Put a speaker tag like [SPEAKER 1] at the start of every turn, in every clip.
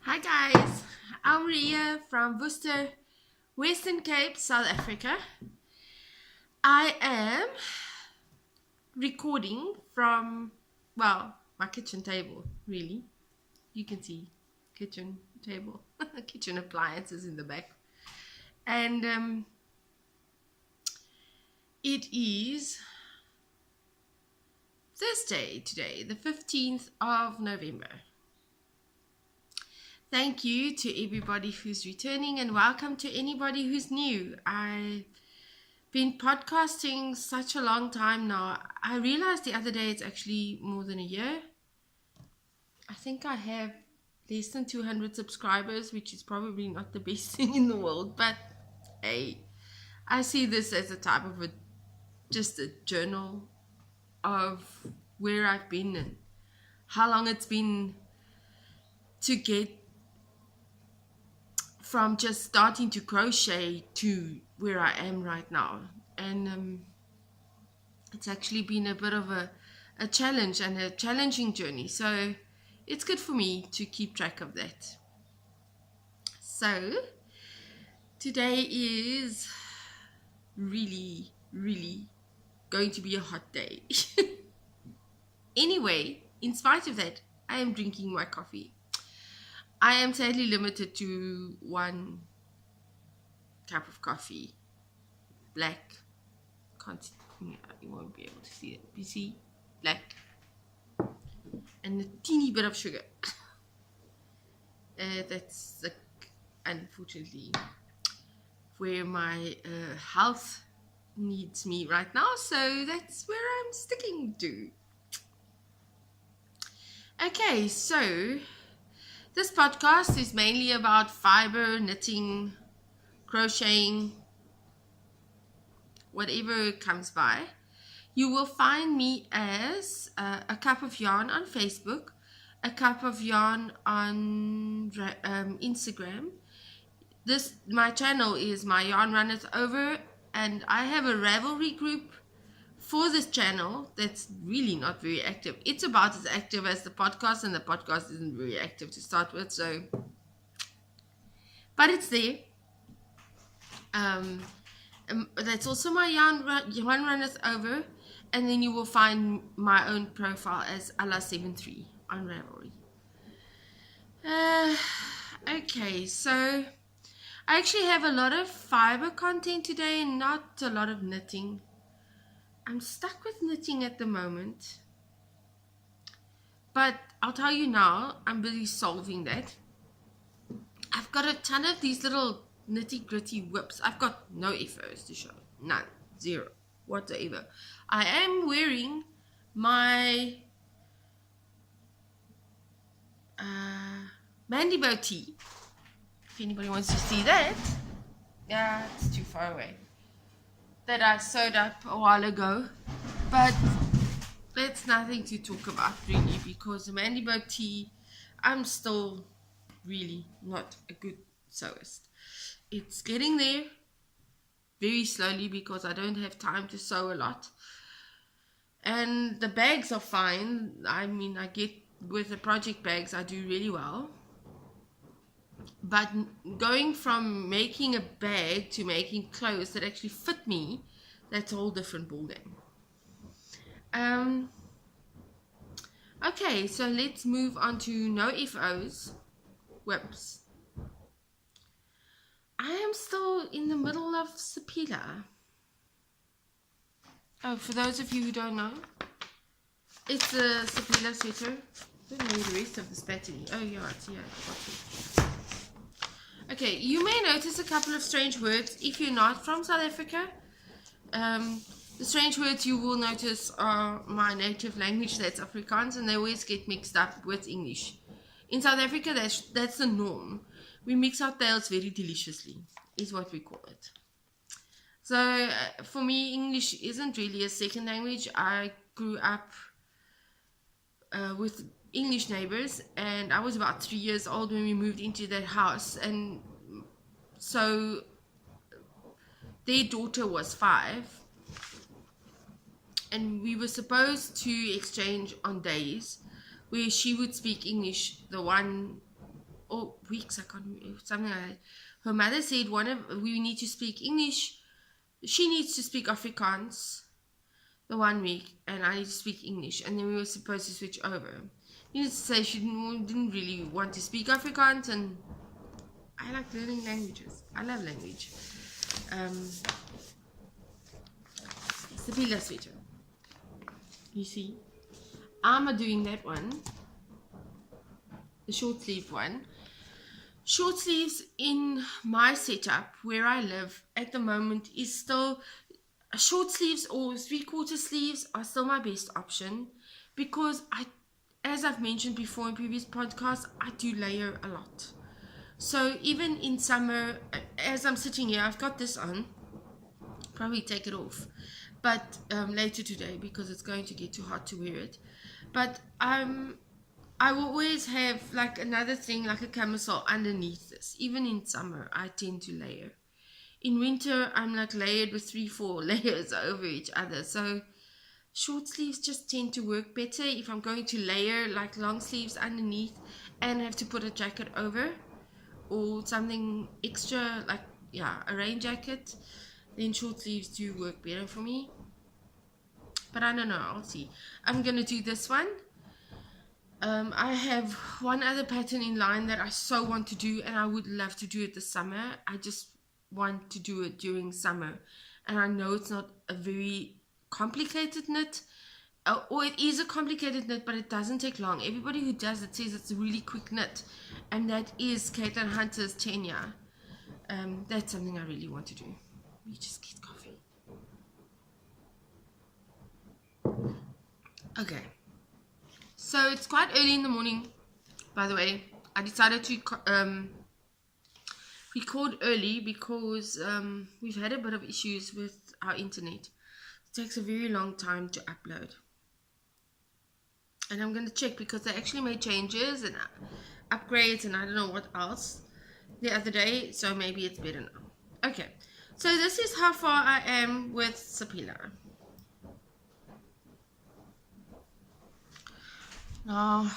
[SPEAKER 1] Hi guys, Elmarie from Worcester, Western Cape, South Africa. I am recording from, well, my kitchen table, really. You can see kitchen table, kitchen appliances in the back. And it is Thursday today, the 15th of November. Thank you to everybody who's returning and welcome to anybody who's new. I've been podcasting such a long time now. I realized the other day it's actually more than a year. I think I have less than 200 subscribers, which is probably not the best thing in the world, but hey, I see this as a type of just a journal of where I've been and how long it's been to get from just starting to crochet to where I am right now. And it's actually been a bit of a challenge and a challenging journey, so it's good for me to keep track of that. So today is really going to be a hot day. Anyway, in spite of that, I am drinking my coffee. I am sadly limited to one cup of coffee, black. You won't be able to see it. You see, black, and a teeny bit of sugar. That's unfortunately where my health needs me right now, so that's where I'm sticking to. Okay, so this podcast is mainly about fiber, knitting, crocheting, whatever comes by. You will find me as a cup of yarn on Facebook, a cup of yarn on Instagram. My channel is My Yarn Runneth Over, and I have a Ravelry group for this channel that's really not very active. It's about as active as the podcast, and the podcast isn't very active to start with, so but it's there. That's also My Yarn Runneth Over, and then you will find my own profile as Allah73 on Ravelry. Okay, so I actually have a lot of fiber content today and not a lot of knitting. I'm stuck with knitting at the moment, but I'll tell you now, I'm busy solving that. I've got a ton of these little nitty gritty whips. I've got no FOs to show, none, zero, whatever. I am wearing my Mandibo tee. If anybody wants to see that, yeah, it's too far away. That I sewed up a while ago, but that's nothing to talk about really, because the Mandibo tee, I'm still really not a good sewist. It's getting there very slowly because I don't have time to sew a lot, and the bags are fine. I mean, I get with the project bags, I do really well. But going from making a bag to making clothes that actually fit me, that's a whole different ballgame. Okay, so let's move on to no FOs, whips. I am still in the middle of Sapila. Oh, for those of you who don't know, it's a Sapila sweater. I don't know the rest of this pattern. Oh yeah, it's here. Okay, you may notice a couple of strange words if you're not from South Africa. The strange words you will notice are my native language, that's Afrikaans, and they always get mixed up with English. In South Africa, that's the norm. We mix our tails very deliciously, is what we call it. So for me, English isn't really a second language. I grew up with English neighbors, and I was about 3 years old when we moved into that house, and so their daughter was 5, and we were supposed to exchange on days where she would speak English the one or weeks, I can't remember, something like that. Her mother said we need to speak English. She needs to speak Afrikaans the 1 week, and I need to speak English, and then we were supposed to switch over. Needless to say, she didn't really want to speak Afrikaans, and I like learning languages. I love language. It's the Pila sweater. You see, I'm doing that one, the short sleeve one. Short sleeves in my setup where I live at the moment is still short sleeves, or 3/4 sleeves are still my best option, because as I've mentioned before in previous podcasts, I do layer a lot. So even in summer, as I'm sitting here, I've got this on, probably take it off, but later today, because it's going to get too hot to wear it. But I will always have like another thing, like a camisole underneath this. Even in summer, I tend to layer. In winter, I'm like layered with 3-4 layers over each other. So short sleeves just tend to work better if I'm going to layer like long sleeves underneath and have to put a jacket over, or something extra, like, yeah, a rain jacket. Then short sleeves do work better for me. But I don't know, I'll see. I'm going to do this one. I have one other pattern in line that I so want to do, and I would love to do it this summer. I just want to do it during summer, and I know it's not a very complicated knit, or it is a complicated knit, but it doesn't take long. Everybody who does it says it's a really quick knit, and that is Caitlin Hunter's Tenya. That's something I really want to do. Let me just get coffee. Okay. So it's quite early in the morning, by the way. I decided to record early because we've had a bit of issues with our internet. It takes a very long time to upload. And I'm going to check, because they actually made changes and upgrades and I don't know what else the other day. So maybe it's better now. Okay. So this is how far I am with Sapila. Now,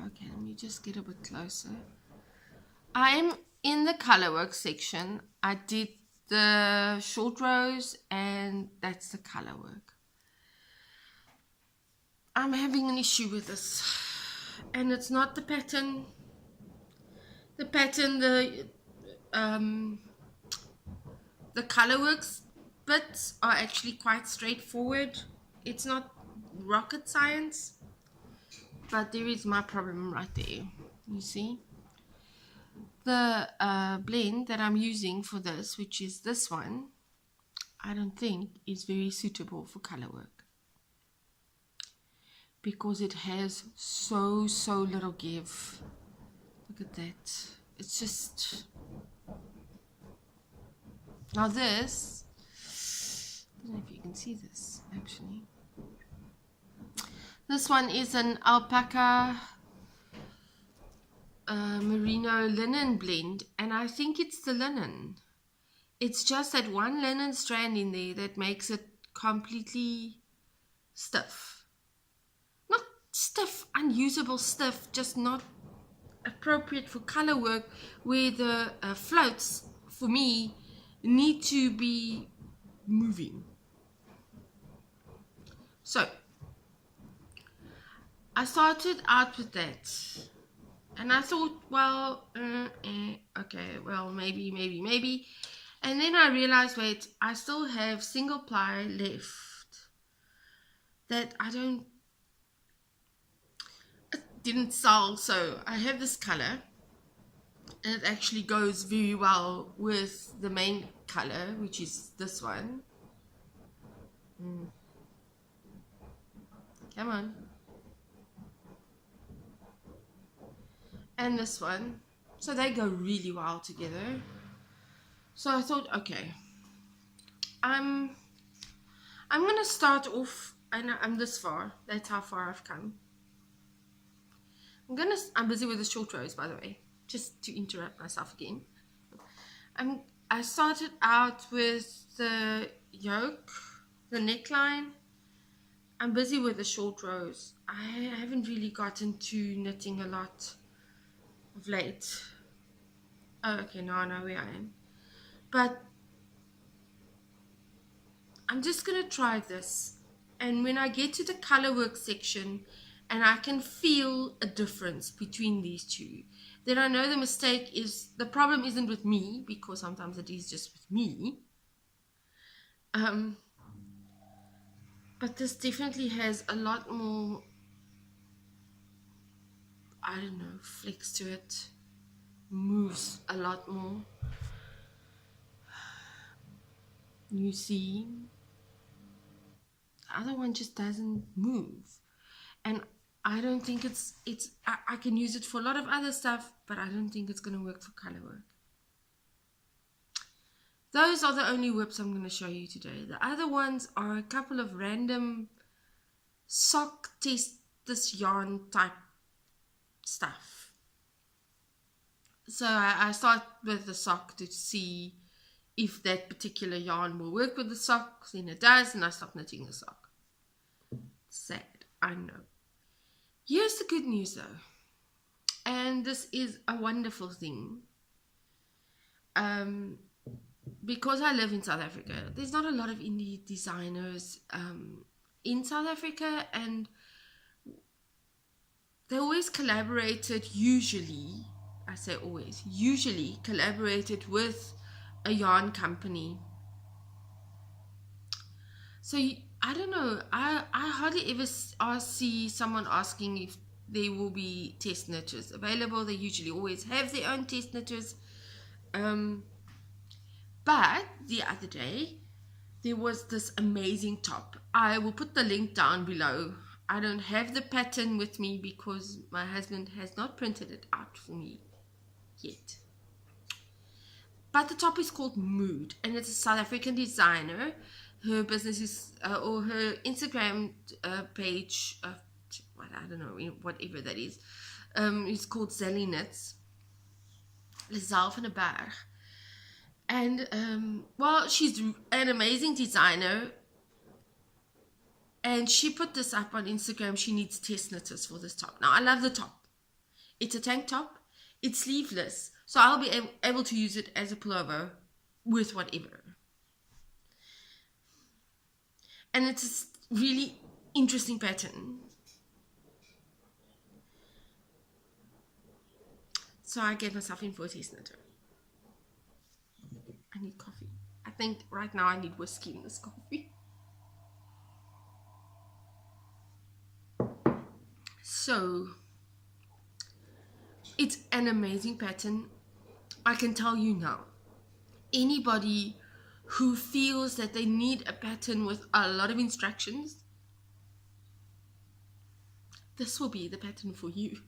[SPEAKER 1] okay, let me just get a bit closer. I am in the color work section. I did the short rows, and that's the color work. I'm having an issue with this, and it's not the pattern. The pattern, the color works bits are actually quite straightforward. It's not rocket science. But there is my problem right there. You see? The blend that I'm using for this, which is this one, I don't think is very suitable for color work, because it has so little give. Look at that. It's just... Now this, I don't know if you can see this actually. This one is an alpaca merino linen blend, and I think it's the linen. It's just that one linen strand in there that makes it completely stiff. Not stiff, unusable stiff, just not appropriate for color work, where the floats, for me, need to be moving. So I started out with that, and I thought, well, okay, well, maybe, and then I realized, wait, I still have single ply left that it didn't sell, so I have this color, and it actually goes very well with the main color, which is this one. Come on. And this one, so they go really well together. So I thought, okay, I'm gonna start off, and I'm this far. That's how far I've come. I'm busy with the short rows, by the way, just to interrupt myself again. I started out with the yoke, the neckline. I'm busy with the short rows. I haven't really gotten to knitting a lot of late. Oh, okay, now I know where I am. But I'm just going to try this. And when I get to the color work section and I can feel a difference between these two, then I know the problem isn't with me, because sometimes it is just with me. But this definitely has a lot more, I don't know, flex to it. Moves a lot more. You see, the other one just doesn't move. And I don't think I can use it for a lot of other stuff, but I don't think it's going to work for color work. Those are the only whips I'm going to show you today. The other ones are a couple of random sock test this yarn type stuff. So I start with the sock to see if that particular yarn will work with the sock. Then it does, and I stop knitting the sock. Sad, I know. Here's the good news though, and this is a wonderful thing. Because I live in South Africa, there's not a lot of indie designers in South Africa, and they always collaborated, usually collaborated with a yarn company. So I don't know, I hardly ever see someone asking if there will be test knitters available. They usually always have their own test knitters. But the other day, there was this amazing top. I will put the link down below. I don't have the pattern with me because my husband has not printed it out for me yet. But the top is called Mood, and it's a South African designer. Her business is, or her Instagram page, I don't know, whatever that is, it's called Zellieknits. Lizel van der Berg. And, well, she's an amazing designer. And she put this up on Instagram. She needs test knitters for this top. Now, I love the top. It's a tank top. It's sleeveless. So I'll be able to use it as a pullover with whatever. And it's a really interesting pattern. So I gave myself in for a test knitter. I need coffee. I think right now I need whiskey in this coffee. So it's an amazing pattern. I can tell you now, anybody who feels that they need a pattern with a lot of instructions, this will be the pattern for you.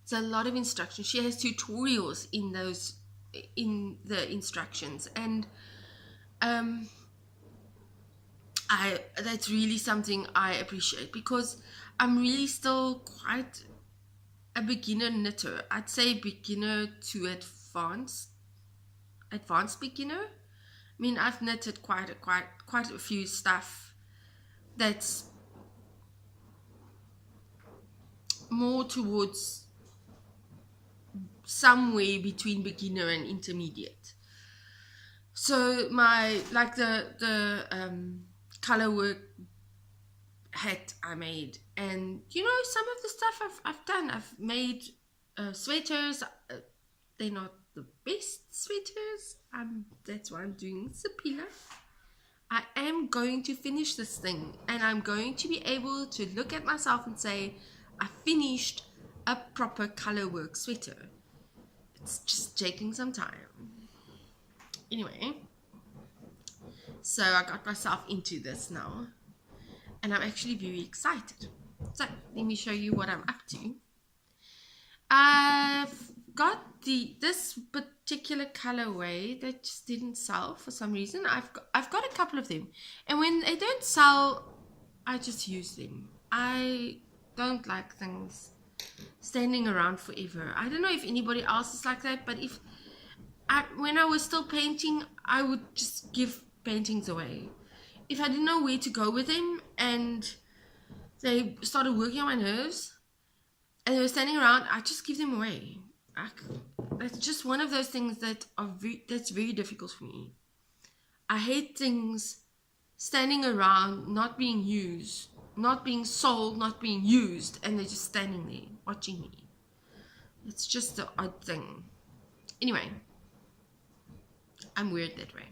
[SPEAKER 1] It's a lot of instructions. She has tutorials in the instructions, and that's really something I appreciate, because I'm really still quite a beginner knitter. I'd say beginner to advanced beginner. I mean, I've knitted quite a few stuff that's more towards somewhere between beginner and intermediate. So my, like the color work hat I made, and you know, some of the stuff I've done. I've made sweaters. They're not the best sweaters. That's why I'm doing Sapila. I am going to finish this thing, and I'm going to be able to look at myself and say, I finished a proper color work sweater. It's just taking some time. Anyway, so I got myself into this now, and I'm actually very excited. So let me show you what I'm up to. I've got this particular colorway that just didn't sell for some reason. I've got a couple of them, and when they don't sell, I just use them. I don't like things standing around forever. I don't know if anybody else is like that, but when I was still painting, I would just give paintings away. If I didn't know where to go with them and they started working on my nerves and they were standing around, I just give them away. It's just one of those things that that's very difficult for me. I hate things standing around, not being used, not being sold, not being used, and they're just standing there watching me. It's just the odd thing. Anyway, I'm weird that way.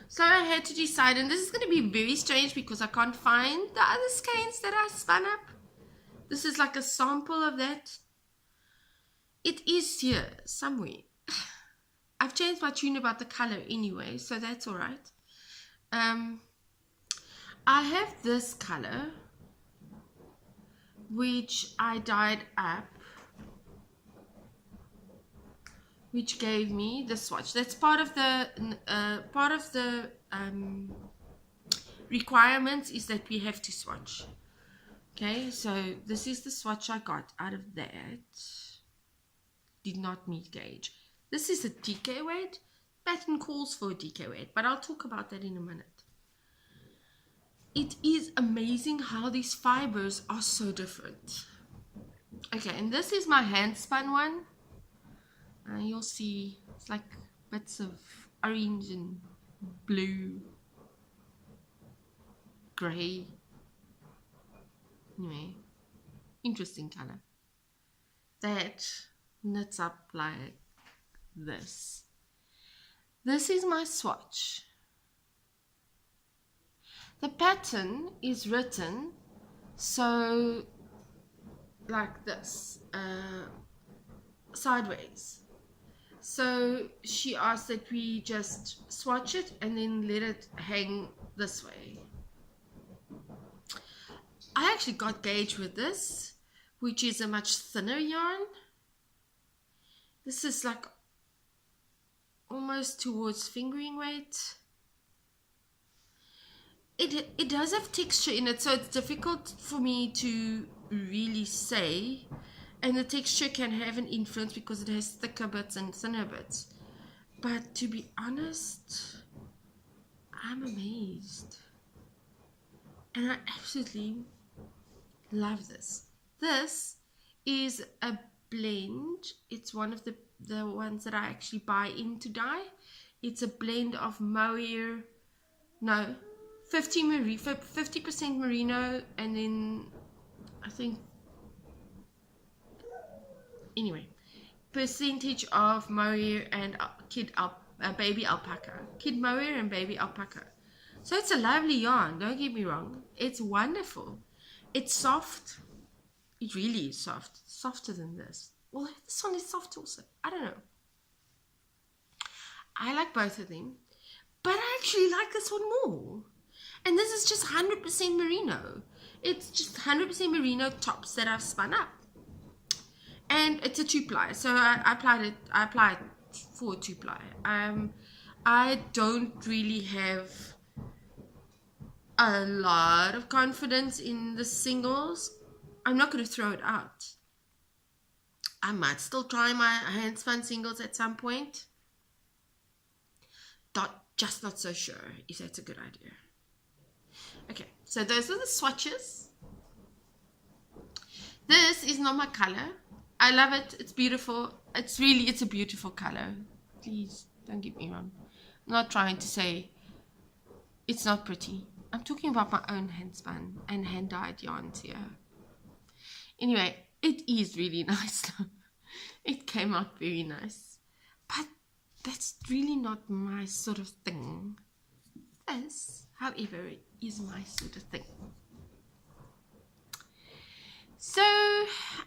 [SPEAKER 1] So I had to decide, and this is going to be very strange because I can't find the other skeins that I spun up. This is like a sample of that. It is here somewhere. I've changed my tune about the color anyway, so that's all right. I have this color, which I dyed up, which gave me the swatch. That's part of the requirements is that we have to swatch. Okay, so this is the swatch I got out of that. Did not meet gauge. This is a DK weight. Pattern calls for a DK weight, but I'll talk about that in a minute. It is amazing how these fibers are so different. Okay, and this is my hand spun one. You'll see it's like bits of orange and blue, grey. Anyway, interesting color. That knits up like this. This is my swatch. The pattern is written so like this, sideways. So she asked that we just swatch it and then let it hang this way. I actually got gauge with this, which is a much thinner yarn. This is like almost towards fingering weight. It does have texture in it, so it's difficult for me to really say, and the texture can have an influence because it has thicker bits and thinner bits. But to be honest, I'm amazed, and I absolutely love this. This is a blend. It's one of the ones that I actually buy in to dye. It's a blend of mohair, 50% merino, and then I think, anyway, percentage of mohair and baby alpaca. Kid mohair and baby alpaca. So it's a lovely yarn, don't get me wrong. It's wonderful. It's soft. It really is soft. Softer than this. Well, this one is soft also. I don't know. I like both of them, but I actually like this one more. And this is just 100% merino. It's just 100% merino tops that I've spun up. And it's a 2-ply. So I applied for a 2-ply. I don't really have a lot of confidence in the singles. I'm not going to throw it out. I might still try my hand spun singles at some point. Just not so sure if that's a good idea. Okay, so those are the swatches. This is not my color. I love it. It's beautiful. It's a beautiful color. Please don't get me wrong. I'm not trying to say it's not pretty. I'm talking about my own hand spun and hand dyed yarns here. Anyway, it is really nice. It came out very nice. But that's really not my sort of thing. This, however, is my sort of thing. So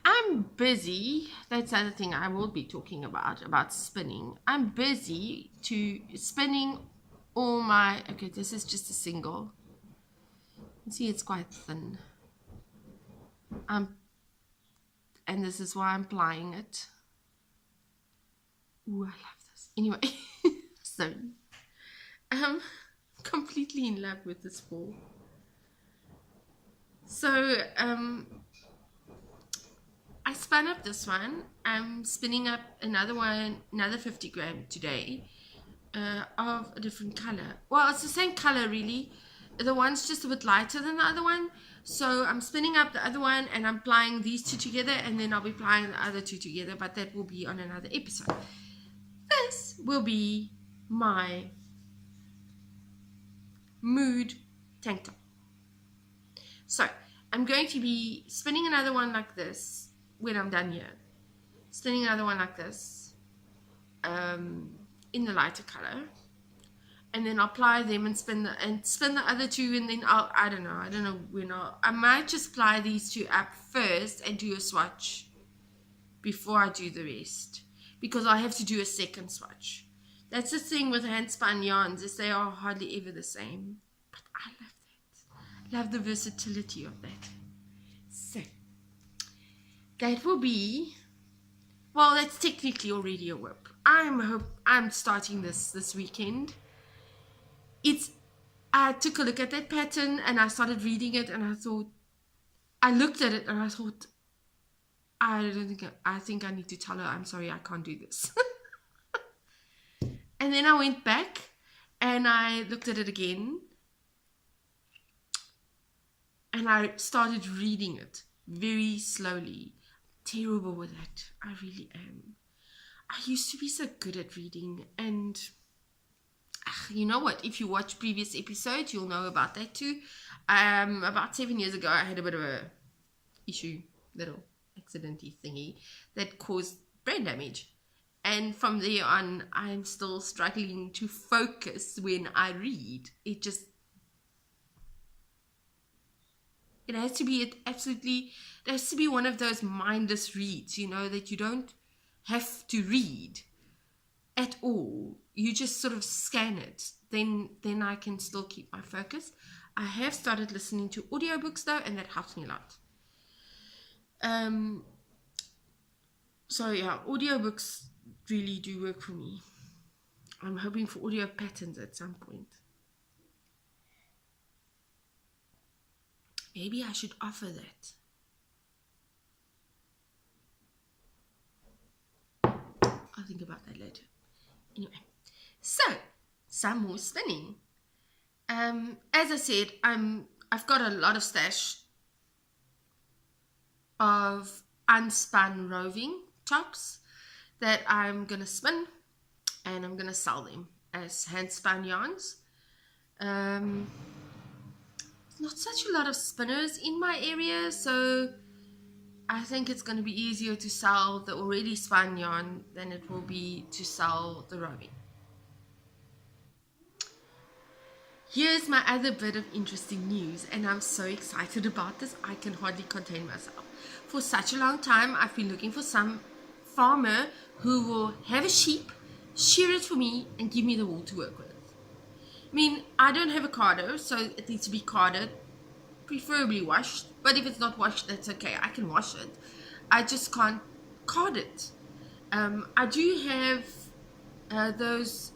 [SPEAKER 1] I'm busy. That's the other thing I will be talking about spinning. I'm busy spinning all my, okay, this is just a single. You can see it's quite thin. And this is why I'm plying it. Ooh, I love this. Anyway, so I'm completely in love with this ball. So I spun up this one. I'm spinning up another 50 gram today of a different color. Well, it's the same color really. The one's just a bit lighter than the other one. So I'm spinning up the other one and I'm plying these two together, and then I'll be plying the other two together, but that will be on another episode. This will be my mood tank top. So I'm going to be spinning another one like this when I'm done here. Spinning another one like this in the lighter color. And then I'll apply them and spin the other two, and then I don't know when I might just apply these two up first and do a swatch before I do the rest, because I have to do a second swatch. That's the thing with hand spun yarns, is they are hardly ever the same. But I love that. I love the versatility of that. So that will be, well, that's technically already a whip. I'm starting this weekend. I took a look at that pattern and I started reading it, and I looked at it and I thought, I think I need to tell her, I'm sorry, I can't do this. And then I went back and I looked at it again and I started reading it very slowly. Terrible with that. I really am. I used to be so good at reading, and you know what? If you watch previous episodes, you'll know about that too. About 7 years ago, I had a bit of a issue, little accidenty thingy that caused brain damage. And from there on, I'm still struggling to focus when I read. It has to be one of those mindless reads, you know, that you don't have to read at all. You just sort of scan it. Then I can still keep my focus. I have started listening to audiobooks though, and that helps me a lot. So yeah, audiobooks really do work for me. I'm hoping for audio patterns at some point. Maybe I should offer that. I'll think about that later. Anyway, so some more spinning. As I said, I've got a lot of stash of unspun roving tops that I'm gonna spin, and I'm gonna sell them as hand spun yarns. Not such a lot of spinners in my area, so I think it's going to be easier to sell the already spun yarn than it will be to sell the roving. Here's my other bit of interesting news, and I'm so excited about this, I can hardly contain myself. For such a long time, I've been looking for some farmer who will have a sheep, shear it for me, and give me the wool to work with. I mean, I don't have a carder, so it needs to be carded, preferably washed, but if it's not washed, that's okay, I can wash it. I just can't card it. I do have those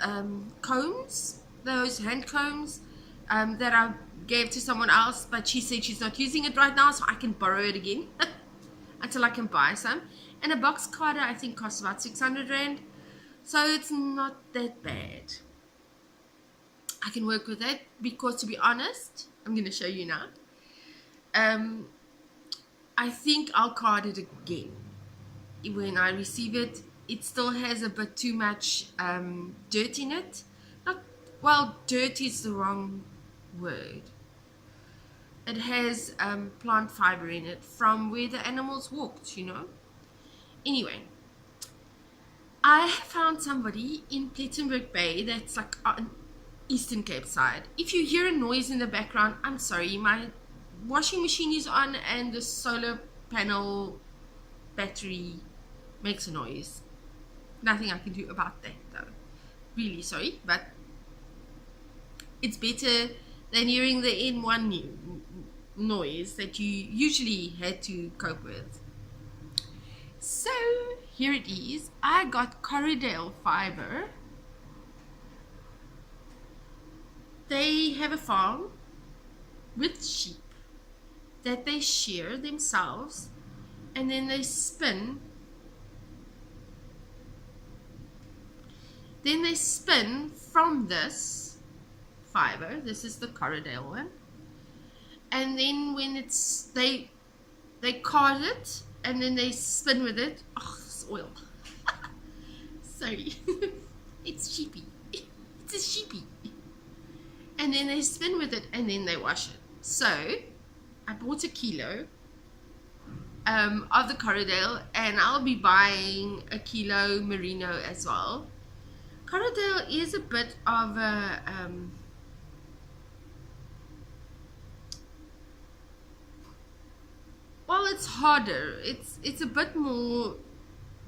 [SPEAKER 1] combs, those hand combs that I gave to someone else, but she said she's not using it right now, so I can borrow it again until I can buy some. And a box carder I think costs about 600 Rand, so it's not that bad. I can work with it, because to be honest, I'm going to show you now. I think I'll card it again. When I receive it, it still has a bit too much dirt in it. Dirt is the wrong word. It has plant fiber in it from where the animals walked, you know. Anyway, I found somebody in Plettenberg Bay that's like on Eastern Cape side. If you hear a noise in the background, I'm sorry, my washing machine is on and the solar panel battery makes a noise. Nothing I can do about that though. Really sorry, but it's better than hearing the N1 noise that you usually had to cope with. So here it is. I got Corridale Fibre. They have a farm with sheep that they shear themselves, and then they spin. Then they spin from this fiber. This is the Corridale one. and then when it's they card it and then they spin with it. Oh, it's oil. Sorry. It's sheepy. It's a sheepy. And then they spin with it and then they wash it. So I bought 1 kilo of the Corriedale, and I'll be buying 1 kilo merino as well. Corriedale is a bit of a well, it's harder. It's a bit more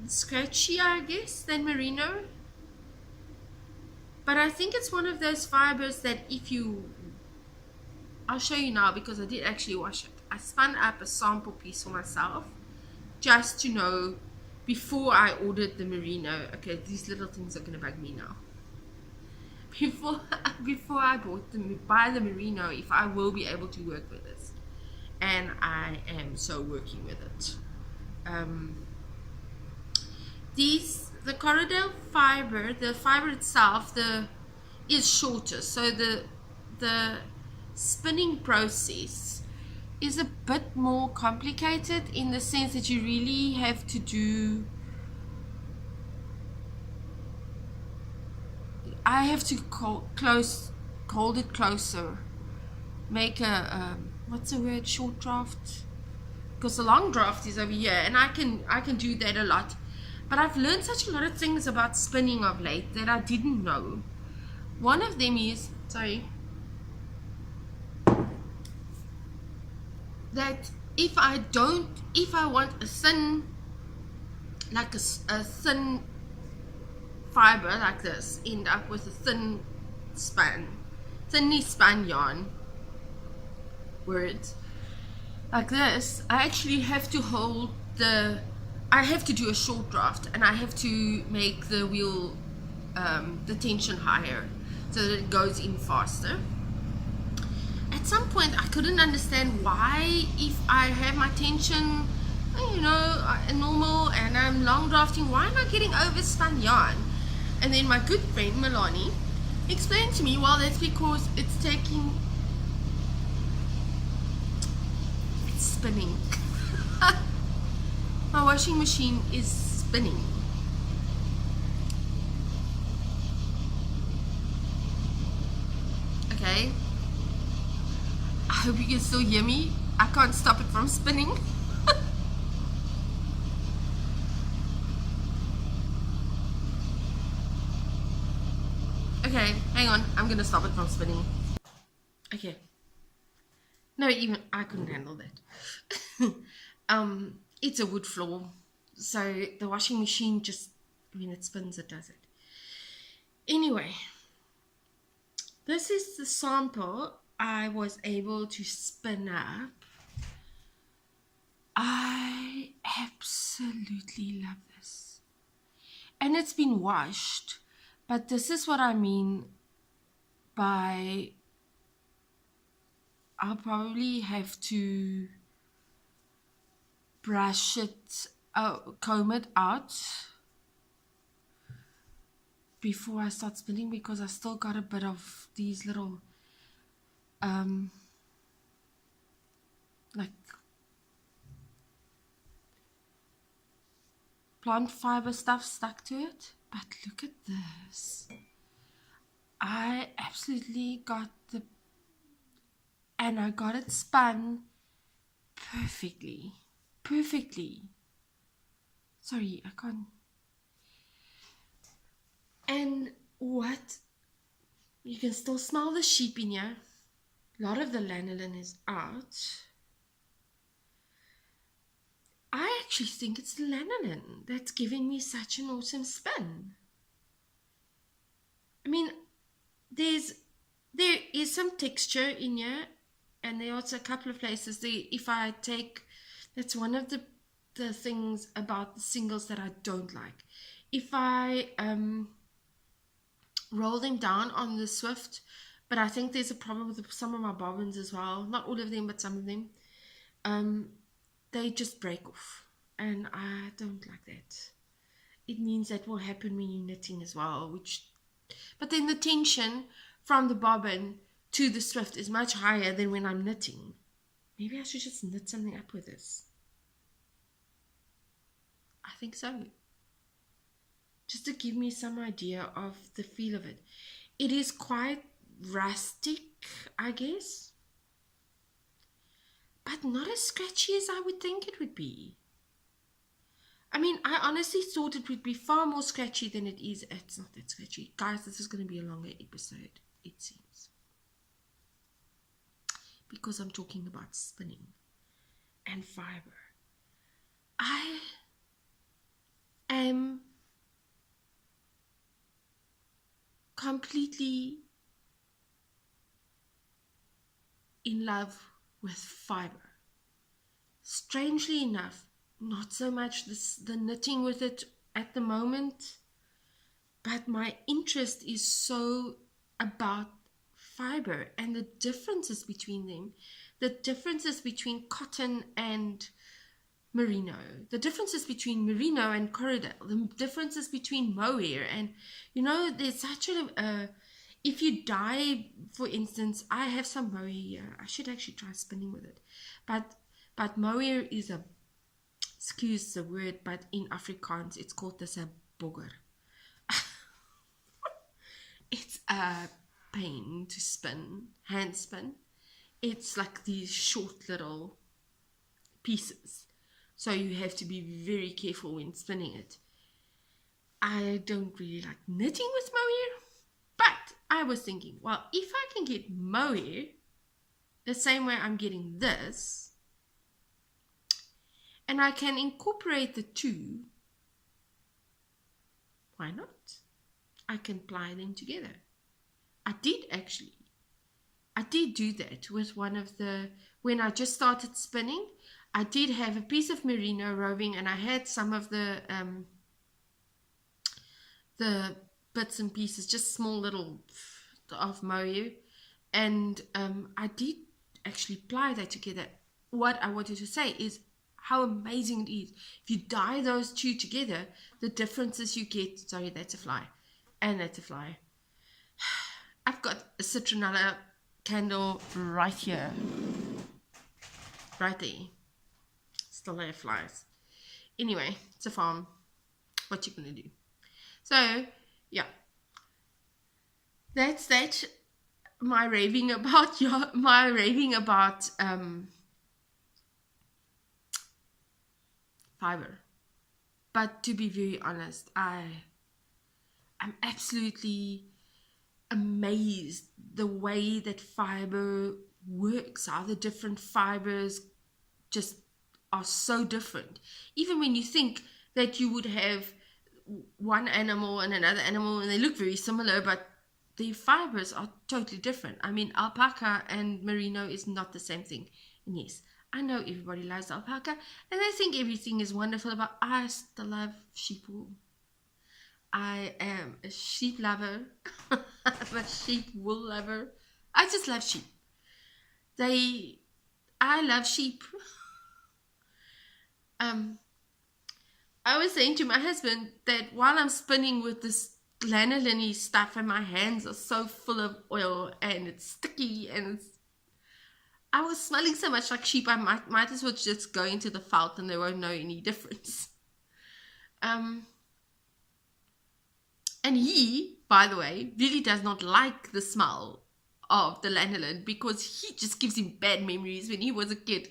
[SPEAKER 1] scratchy, I guess, than merino. But I think it's one of those fibers that if you, I'll show you now because I did actually wash it. I spun up a sample piece for myself just to know before I ordered the merino. Okay, these little things are going to bug me now. Before I buy the merino, if I will be able to work with this. And I am so working with it. The Corriedale fiber, the fiber itself, is shorter, so the spinning process is a bit more complicated in the sense that you really have to do. I have to hold it closer, make a what's the word, short draft, because the long draft is over here, and I can do that a lot. But I've learned such a lot of things about spinning of late that I didn't know. One of them is, that if I want a thin, like a thin fiber like this, end up with a thinly spun yarn, words like this, I actually have to I have to do a short draft, and I have to make the wheel, the tension higher so that it goes in faster. At some point I couldn't understand why, if I have my tension, normal, and I'm long drafting, why am I getting overspun yarn? And then my good friend Milani explained to me, well, that's because it's spinning. My washing machine is spinning. Okay. I hope you can still hear me. I can't stop it from spinning. Okay, hang on. I'm gonna stop it from spinning. Okay. No, even I couldn't handle that. It's a wood floor, so the washing machine just, when it spins, it does it. Anyway, this is the sample I was able to spin up. I absolutely love this. And it's been washed, but this is what I mean by I'll probably have to brush it, comb it out before I start spinning, because I still got a bit of these little like plant fiber stuff stuck to it. But look at this. I absolutely got and I got it spun perfectly. Sorry, I can't. And what? You can still smell the sheep in here. A lot of the lanolin is out. I actually think it's the lanolin that's giving me such an awesome spin. I mean, there is some texture in here, and there are also a couple of places there. If I take, that's one of the things about the singles that I don't like. If I roll them down on the Swift, but I think there's a problem with some of my bobbins as well. Not all of them, but some of them. They just break off, and I don't like that. It means that will happen when you're knitting as well, but then the tension from the bobbin to the Swift is much higher than when I'm knitting. Maybe I should just knit something up with this. I think so. Just to give me some idea of the feel of it. It is quite rustic, I guess. But not as scratchy as I would think it would be. I mean, I honestly thought it would be far more scratchy than it is. It's not that scratchy. Guys, this is going to be a longer episode, it seems. Because I'm talking about spinning and fiber. I am completely in love with fiber. Strangely enough, not so much the knitting with it at the moment, but my interest is so about fiber and the differences between them, the differences between cotton and merino, the differences between merino and corridor, the differences between mohair, and there's such a if you dye, for instance, I have some mohair here. I should actually try spinning with it, but mohair is a, excuse the word, but in Afrikaans it's called this a bogger. It's a pain to spin, hand spin. It's like these short little pieces, so you have to be very careful when spinning it. I don't really like knitting with mohair, but I was thinking, well, if I can get mohair the same way I'm getting this, and I can incorporate the two, why not? I can ply them together. I did do that with one of when I just started spinning. I did have a piece of merino roving, and I had some of the bits and pieces, just small little of mohair, and I did actually ply that together. What I wanted to say is how amazing it is. If you dye those two together, the differences you get. Sorry, that's a fly. And that's a fly. I've got a citronella candle right here. Right there. Still there flies. Anyway, it's a farm. What you gonna do? So, yeah. That's that. My raving about fiber. But to be very honest, I'm absolutely amazed the way that fiber works, how the different fibers just are so different. Even when you think that you would have one animal and another animal and they look very similar, but the fibers are totally different. I mean, alpaca and merino is not the same thing. And yes, I know everybody loves alpaca and they think everything is wonderful, but I still love sheep wool. I am a sheep lover. I'm a sheep wool lover. I just love sheep. I love sheep. I was saying to my husband that while I'm spinning with this lanolin stuff and my hands are so full of oil and it's sticky and I was smelling so much like sheep, I might as well just go into the felt and they won't know any difference. And he, by the way, really does not like the smell of the lanolin because he just gives him bad memories. When he was a kid,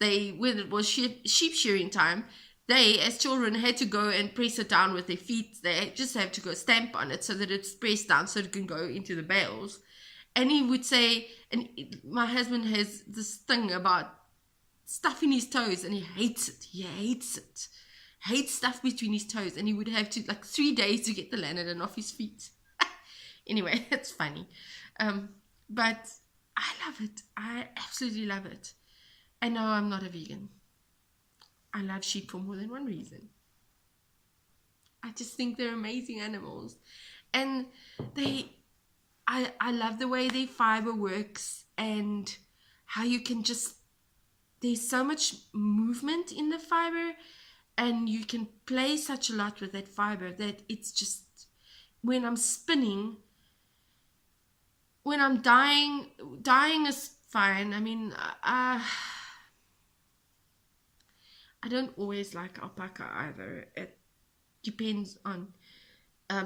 [SPEAKER 1] when it was sheep shearing time, they, as children, had to go and press it down with their feet. They just have to go stamp on it so that it's pressed down so it can go into the bales. And he would say, and my husband has this thing about stuff in his toes and he hates it. Hates stuff between his toes, and he would have to 3 days to get the lanolin off his feet. Anyway, that's funny. But I love it. I absolutely love it. And no, I'm not a vegan. I love sheep for more than one reason. I just think they're amazing animals. And I love the way their fiber works and how you can there's so much movement in the fiber and you can play such a lot with that fiber that it's just, when I'm spinning, when I'm dyeing is fine. I mean, I don't always like alpaca either. It depends on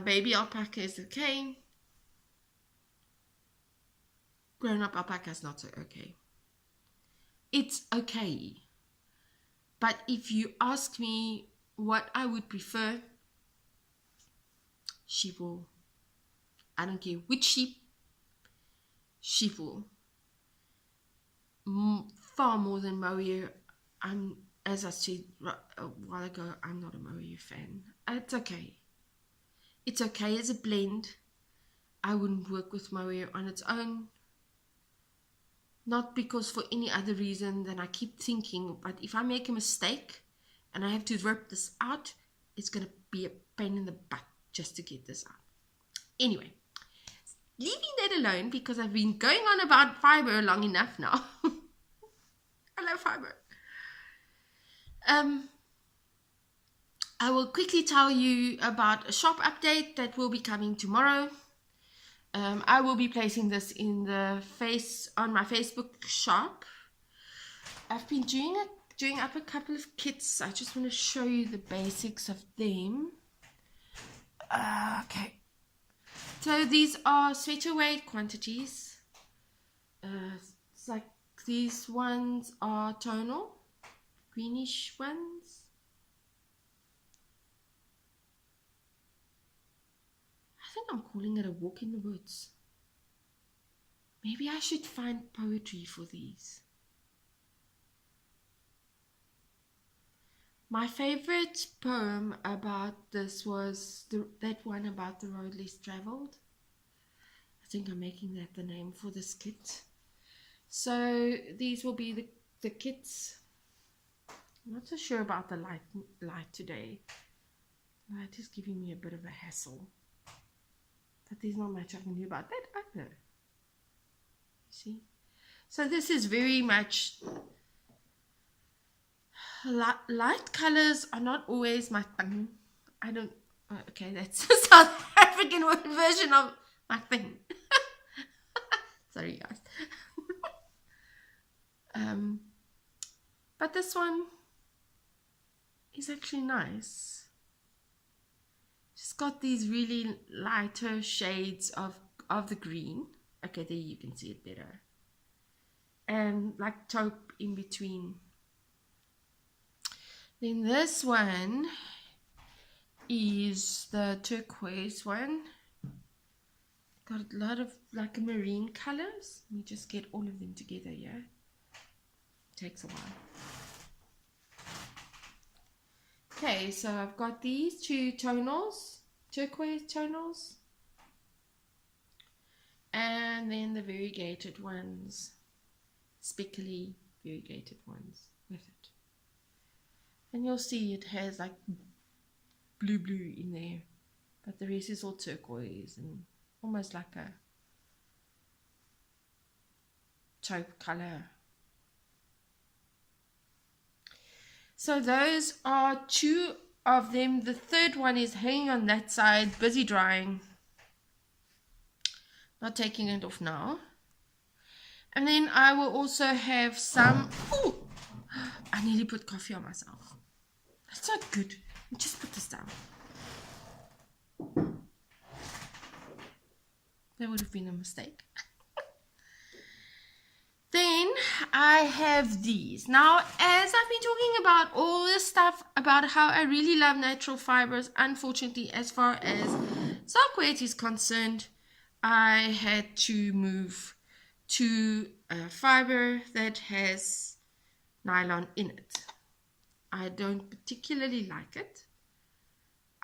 [SPEAKER 1] baby alpaca is okay. Grown-up alpaca is not so okay. It's okay. But if you ask me what I would prefer, sheep wool. I don't care which sheep. Sheep wool. Far more than mohair. As I said a while ago, I'm not a mohair fan. It's okay. It's okay as a blend. I wouldn't work with mohair on its own. Not because for any other reason than I keep thinking, but if I make a mistake and I have to rip this out, it's going to be a pain in the butt just to get this out. Anyway, leaving that alone because I've been going on about fibre long enough now. I love fibre. I will quickly tell you about a shop update that will be coming tomorrow. I will be placing this in the on my Facebook shop. I've been doing up a couple of kits. I just want to show you the basics of them. Okay. So these are sweater weight quantities. It's like these ones are tonal, greenish ones. I think I'm calling it a walk in the woods. Maybe I should find poetry for these. My favorite poem about this was that one about the road less traveled. I think I'm making that the name for this kit. So these will be the kits. I'm not so sure about the light today. Light is giving me a bit of a hassle. But there's not much I can do about that either. You see? So this is very much... Light colors are not always my thing. I don't... okay, that's the South African version of my thing. Sorry, guys. But this one is actually nice. It's got these really lighter shades of the green. Okay, there you can see it better. And like taupe in between. Then this one is the turquoise one. Got a lot of like marine colors. Let me just get all of them together here. Takes a while. Okay, so I've got these two tonals, turquoise tonals, and then the variegated ones, speckly variegated ones with it. And you'll see it has like blue in there, but the rest is all turquoise and almost like a taupe color. So those are two of them. The third one is hanging on that side, busy drying. Not taking it off now. And then I will also have some... Ooh! I nearly put coffee on myself. That's not good. Just put this down. That would have been a mistake. Then I have these. Now, as I've been talking about all this stuff about how I really love natural fibers, unfortunately, as far as sock weight is concerned, I had to move to a fiber that has nylon in it. I don't particularly like it.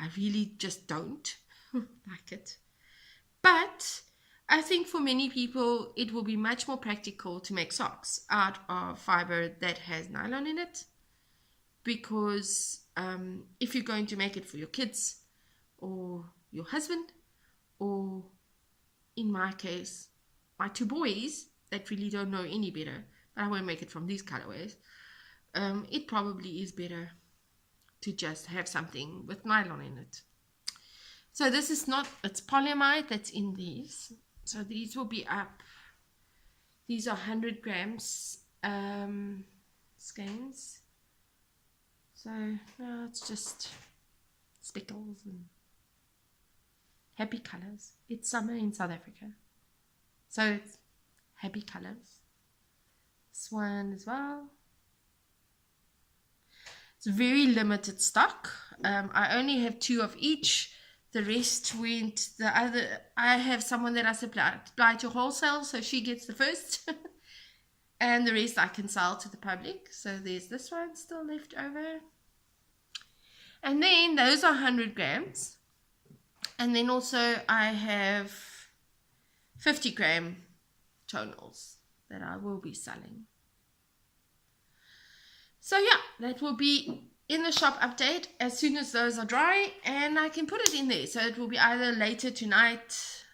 [SPEAKER 1] I really just don't like it. But I think for many people, it will be much more practical to make socks out of fiber that has nylon in it. Because if you're going to make it for your kids or your husband, or in my case, my two boys that really don't know any better, but I won't make it from these colorways, it probably is better to just have something with nylon in it. So this is not, it's polyamide that's in these. So these will be up. These are 100 grams skeins. So no, it's just speckles and happy colors. It's summer in South Africa, so it's happy colors. This one as well. It's very limited stock. I only have 2 of each. The rest went the other. I have someone that I supply to wholesale, so she gets the first. And the rest I can sell to the public. So there's this one still left over. And then those are 100 grams. And then also I have 50 gram tonals that I will be selling. So yeah, that will be in the shop update as soon as those are dry, and I can put it in there. So it will be either later tonight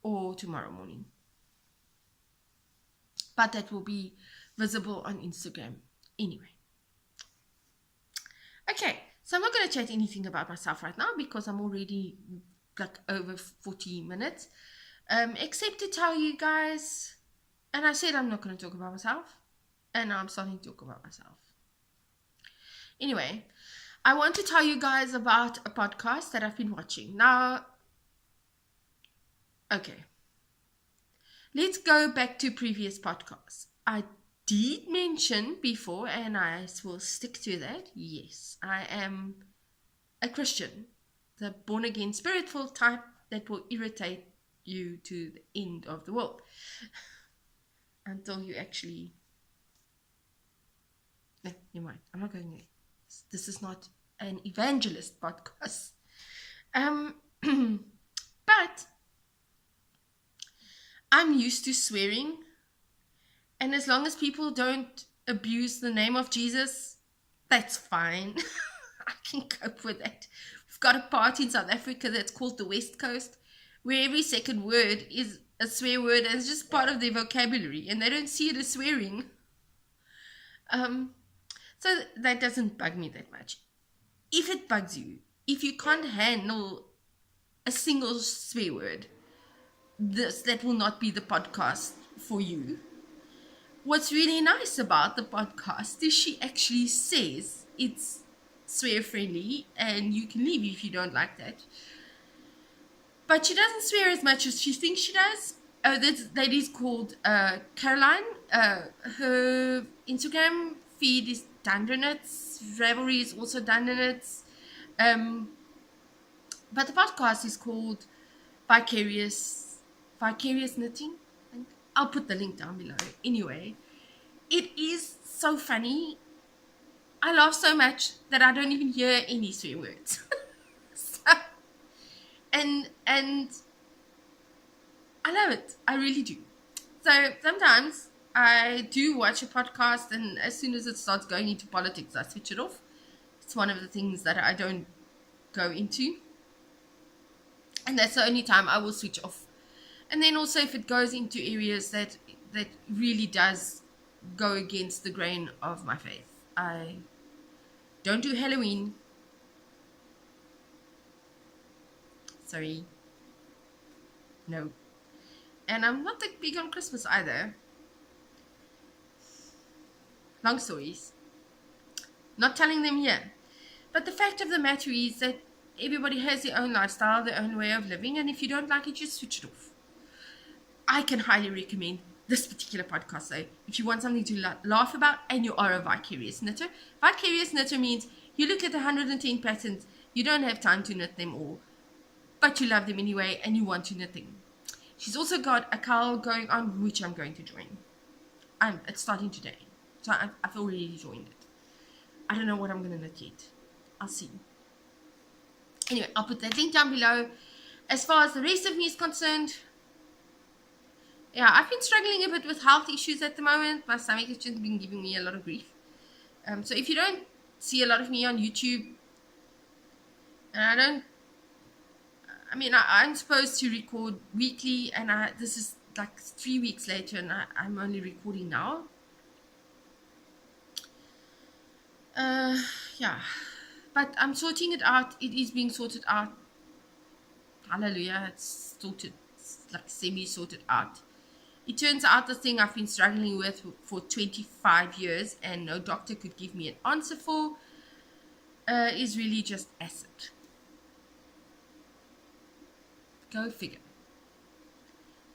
[SPEAKER 1] or tomorrow morning. But that will be visible on Instagram anyway. Okay, so I'm not going to chat anything about myself right now because I'm already like over 40 minutes. Except to tell you guys, and I said I'm not going to talk about myself, and now I'm starting to talk about myself. Anyway, I want to tell you guys about a podcast that I've been watching. Now, okay. Let's go back to previous podcasts. I did mention before, and I will stick to that. Yes, I am a Christian, the born-again, spirit-filled type that will irritate you to the end of the world. Until you actually... No, never mind. I'm not going there. This is not an evangelist podcast. But... I'm used to swearing, and as long as people don't abuse the name of Jesus, that's fine. I can cope with that. We've got a part in South Africa that's called the West Coast, where every second word is a swear word, and it's just part of their vocabulary, and they don't see it as swearing. So that doesn't bug me that much. If it bugs you, if you can't handle a single swear word, that will not be the podcast for you. What's really nice about the podcast is she actually says it's swear friendly and you can leave if you don't like that. But she doesn't swear as much as she thinks she does. This lady's called Caroline. Her Instagram feed is Dunderknits. Ravelry is also Dunderknits. But the podcast is called Vicarious Knitting. I'll put the link down below. Anyway, it is so funny. I laugh so much that I don't even hear any swear words. And I love it. I really do. So sometimes I do watch a podcast, and as soon as it starts going into politics, I switch it off. It's one of the things that I don't go into. And that's the only time I will switch off. And then also if it goes into areas that really does go against the grain of my faith. I don't do Halloween. Sorry. No. And I'm not that big on Christmas either. Long stories. Not telling them here. But the fact of the matter is that everybody has their own lifestyle, their own way of living. And if you don't like it, just switch it off. I can highly recommend this particular podcast though, if you want something to laugh about and you are a vicarious knitter. Vicarious knitter means you look at 110 patterns, you don't have time to knit them all, but you love them anyway and you want to knit them. She's also got a cowl going on, which I'm going to join. It's starting today, so I've already joined it. I don't know what I'm going to knit yet. I'll see. Anyway, I'll put that link down below. As far as the rest of me is concerned, yeah, I've been struggling a bit with health issues at the moment. My stomach has just been giving me a lot of grief. So if you don't see a lot of me on YouTube, and I'm supposed to record weekly, and this is like 3 weeks later, and I'm only recording now. Yeah, but I'm sorting it out. It is being sorted out. Hallelujah, it's sorted. It's like semi-sorted out. It turns out the thing I've been struggling with for 25 years and no doctor could give me an answer for is really just acid. Go figure.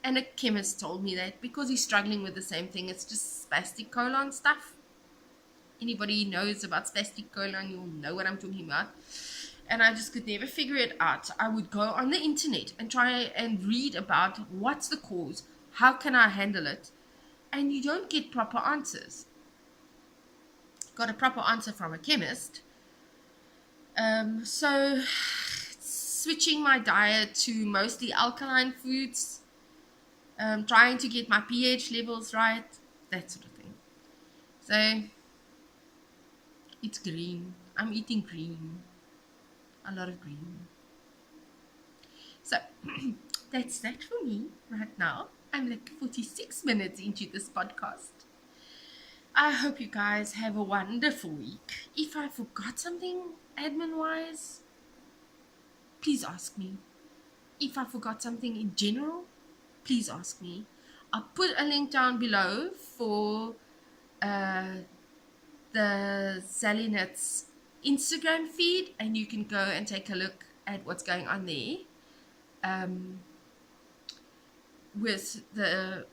[SPEAKER 1] And a chemist told me that because he's struggling with the same thing, it's just spastic colon stuff. Anybody knows about spastic colon, you'll know what I'm talking about. And I just could never figure it out. I would go on the internet and try and read about what's the cause, how can I handle it, and you don't get proper answers. Got a proper answer from a chemist. So switching my diet to mostly alkaline foods, trying to get my pH levels right, that sort of thing. So it's green. I'm eating green. A lot of green. So that's that for me right now. I'm like 46 minutes into this podcast. I hope you guys have a wonderful week. If I forgot something admin-wise, please ask me. If I forgot something in general, please ask me. I'll put a link down below for the Zellieknits Instagram feed, and you can go and take a look at what's going on there. With the,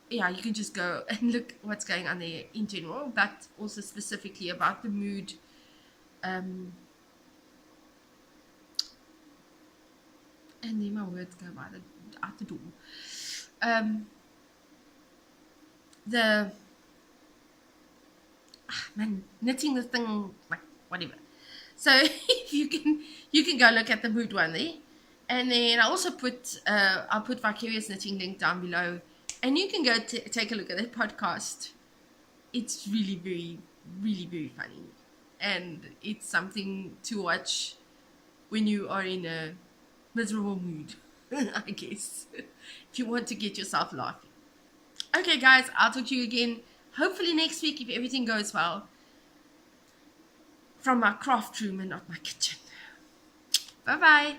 [SPEAKER 1] yeah, you can just go and look what's going on there in general, but also specifically about the mood. And then my words go by out the door. Knitting the thing, like whatever. So if you can go look at the mood one there, and then I also I'll put Vicarious knitting link down below, and you can go take a look at that podcast. It's really very, really very funny, and it's something to watch when you are in a miserable mood, I guess, if you want to get yourself laughing. Okay guys, I'll talk to you again hopefully next week if everything goes well, from my craft room and not my kitchen. Bye bye.